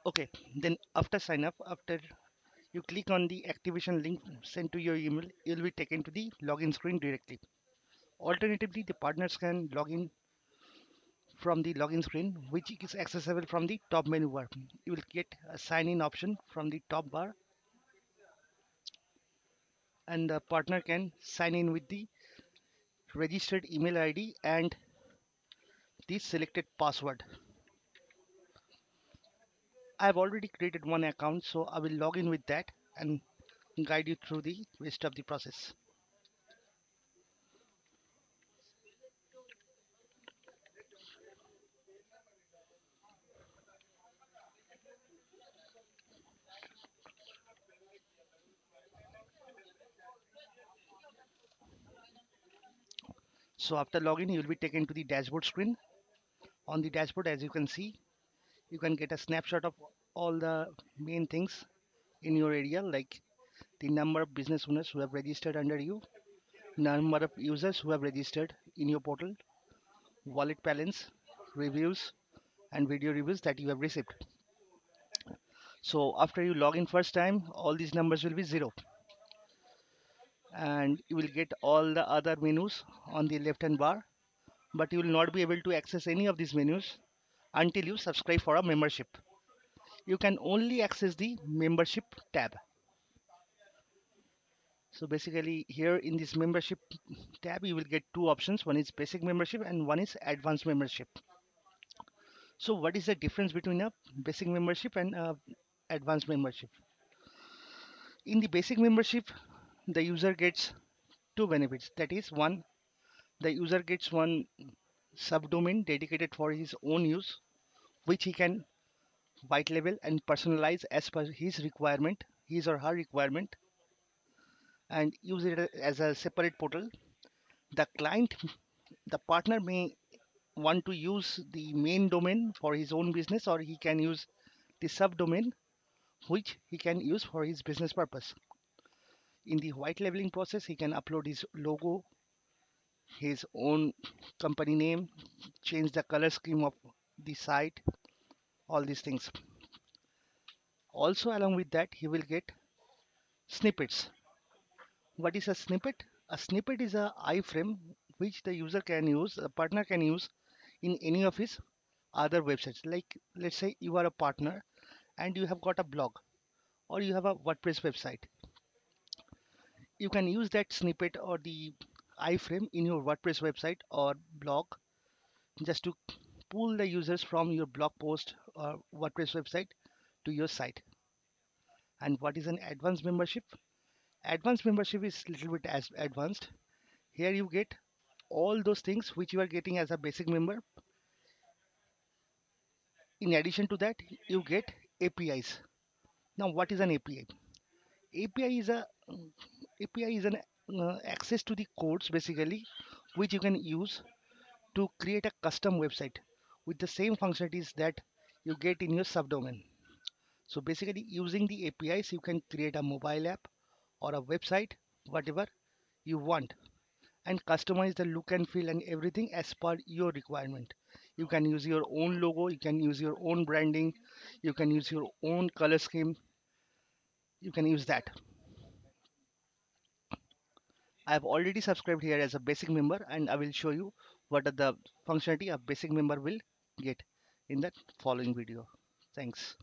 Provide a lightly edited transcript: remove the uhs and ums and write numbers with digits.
Okay, then after sign up, after you click on the activation link sent to your email, you'll be taken to the login screen directly. Alternatively, the partners can log in from the login screen, which is accessible from the top menu bar. You will get a sign in option from the top bar, and the partner can sign in with the registered email ID and the selected password. I've already created one account, so I will log in with that and guide you through the rest of the process. So after login, you will be taken to the dashboard screen. On the dashboard, as you can see, you can get a snapshot of all the main things in your area, like the number of business owners who have registered under you, number of users who have registered in your portal, wallet balance, reviews, and video reviews that you have received. So after you log in first time, all these numbers will be zero, and you will get all the other menus on the left hand bar, but you will not be able to access any of these menus until you subscribe for a membership. You can only access the membership tab. So basically here in this membership tab, you will get two options. One is basic membership and one is advanced membership. So what is the difference between a basic membership and a advanced membership? In the basic membership, the user gets two benefits. That is, one, the user gets one subdomain dedicated for his own use, which he can white label and personalize as per his requirement, his or her requirement, and use it as a separate portal. The client, the partner may want to use the main domain for his own business, or he can use the subdomain which he can use for his business purpose. In the white labeling process, he can upload his logo, his own company name, change the color scheme of the site, all these things. Also, along with that, he will get snippets. What is a snippet? A snippet is a iframe which the user can use, the partner can use in any of his other websites. Like, let's say you are a partner and you have got a blog or you have a WordPress website. You can use that snippet or the iframe in your WordPress website or blog, just to pull the users from your blog post or WordPress website to your site. And what is an advanced membership? Advanced membership is little bit as advanced. Here you get all those things which you are getting as a basic member. In addition to that, you get APIs. Now, what is an API? API is a API is an access to the codes basically, which you can use to create a custom website with the same functionalities that you get in your subdomain. So basically, using the APIs, you can create a mobile app or a website, whatever you want, and customize the look and feel and everything as per your requirement. You can use your own logo, you can use your own branding, you can use your own color scheme, you can use that. I've already subscribed here as a basic member, and I will show you what are the functionality a basic member will get in that following video. Thanks.